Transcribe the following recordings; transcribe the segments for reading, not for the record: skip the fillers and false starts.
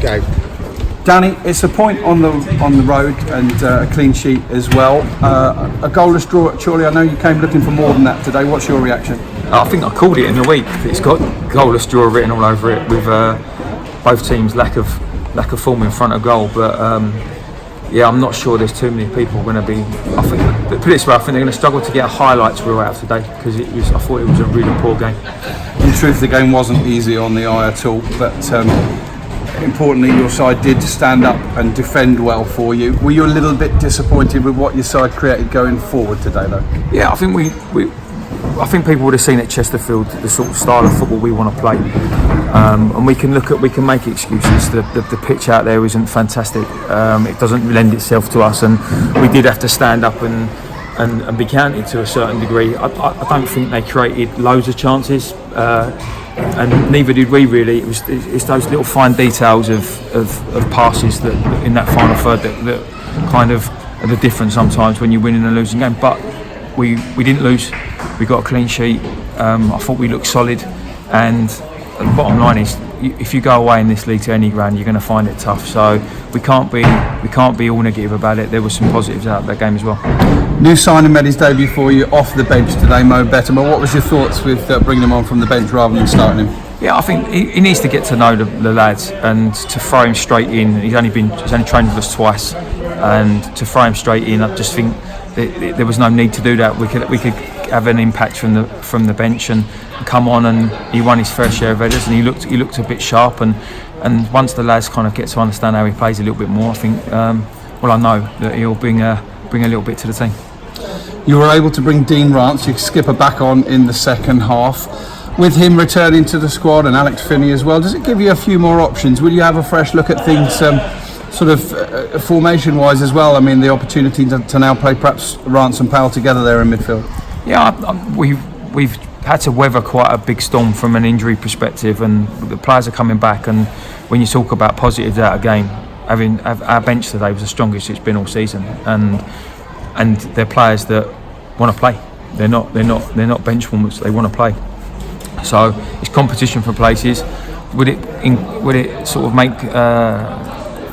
game. Danny, it's a point on the road and a clean sheet as well. A goalless draw at Chorley. I know you came looking for more than that today. What's your reaction? I think I called it in the week. It's got goalless draw written all over it, with both teams' lack of form in front of goal. But yeah, I'm not sure there's too many people going to be. Put it this way, I think they're going to struggle to get a highlights reel out of today, because I thought it was a really poor game. In truth, the game wasn't easy on the eye at all, but importantly, your side did stand up and defend well for you. Were you a little bit disappointed with what your side created going forward today, though? Yeah, I think I think people would have seen at Chesterfield the sort of style of football we want to play, and we can make excuses. The pitch out there isn't fantastic. It doesn't lend itself to us, and we did have to stand up and be counted to a certain degree. I don't think they created loads of chances. And neither did we really. It's those little fine details of passes that in that final third that kind of are the difference sometimes when you're winning and losing game. But we didn't lose. We got a clean sheet. I thought we looked solid, and the bottom line is, if you go away in this league to any ground, you're going to find it tough. So we can't be all negative about it. There were some positives out of that game as well. New signing made his debut for you off the bench today, Mo Bettimer. What was your thoughts with bringing him on from the bench rather than starting him? Yeah, I think he needs to get to know the lads, and to throw him straight in. He's only trained with us twice, and to throw him straight in, I just think there was no need to do that. We could have an impact from the bench and come on, and he won his fair share of headers, and he looked a bit sharp, and once the lads kind of get to understand how he plays a little bit more, I think I know that he'll bring a little bit to the team. You were able to bring Dean Rance, your skipper, back on in the second half. With him returning to the squad and Alex Finney as well, does it give you a few more options? Will you have a fresh look at things formation-wise as well? I mean, the opportunity to now play perhaps Rance and Powell together there in midfield. Yeah, we've had to weather quite a big storm from an injury perspective, and the players are coming back. And when you talk about positives out of game, our bench today was the strongest it's been all season, and they're players that want to play. They're not bench warmers. They want to play. So it's competition for places. Would it sort of make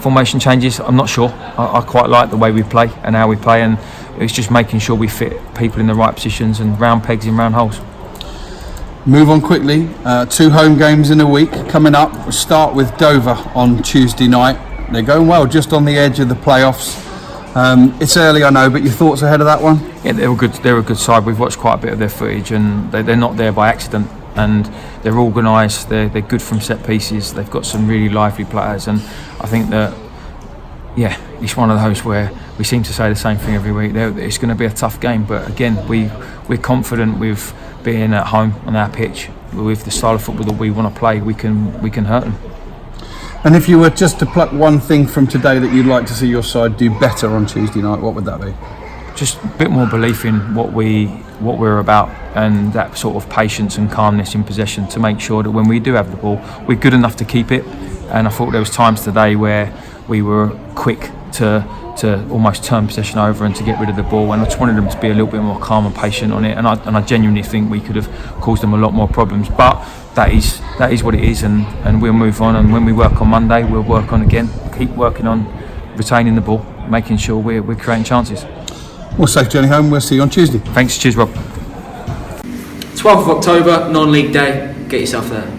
formation changes? I'm not sure. I quite like the way we play and how we play, and it's just making sure we fit people in the right positions and round pegs in round holes. Move on quickly. 2 home games in a week coming up. We'll start with Dover on Tuesday night. They're going well, just on the edge of the playoffs. It's early, I know, but your thoughts ahead of that one? Yeah, they're a good side. We've watched quite a bit of their footage, and they're not there by accident. And they're organised. They're good from set pieces. They've got some really lively players, and I think that it's one of those where we seem to say the same thing every week. It's going to be a tough game, but again, we're confident with being at home on our pitch with the style of football that we want to play. We can hurt them. And if you were just to pluck one thing from today that you'd like to see your side do better on Tuesday night, what would that be? Just a bit more belief in what we're about, and that sort of patience and calmness in possession, to make sure that when we do have the ball, we're good enough to keep it. And I thought there was times today where we were quick to almost turn possession over and to get rid of the ball, and I just wanted them to be a little bit more calm and patient on it, and I genuinely think we could have caused them a lot more problems, but that is what it is, and we'll move on. And when we work on Monday, we'll work on again, keep working on retaining the ball, making sure we're creating chances. Well, safe journey home. We'll see you on Tuesday. Thanks. Cheers, Rob. 12th of October, non-league day. Get yourself there.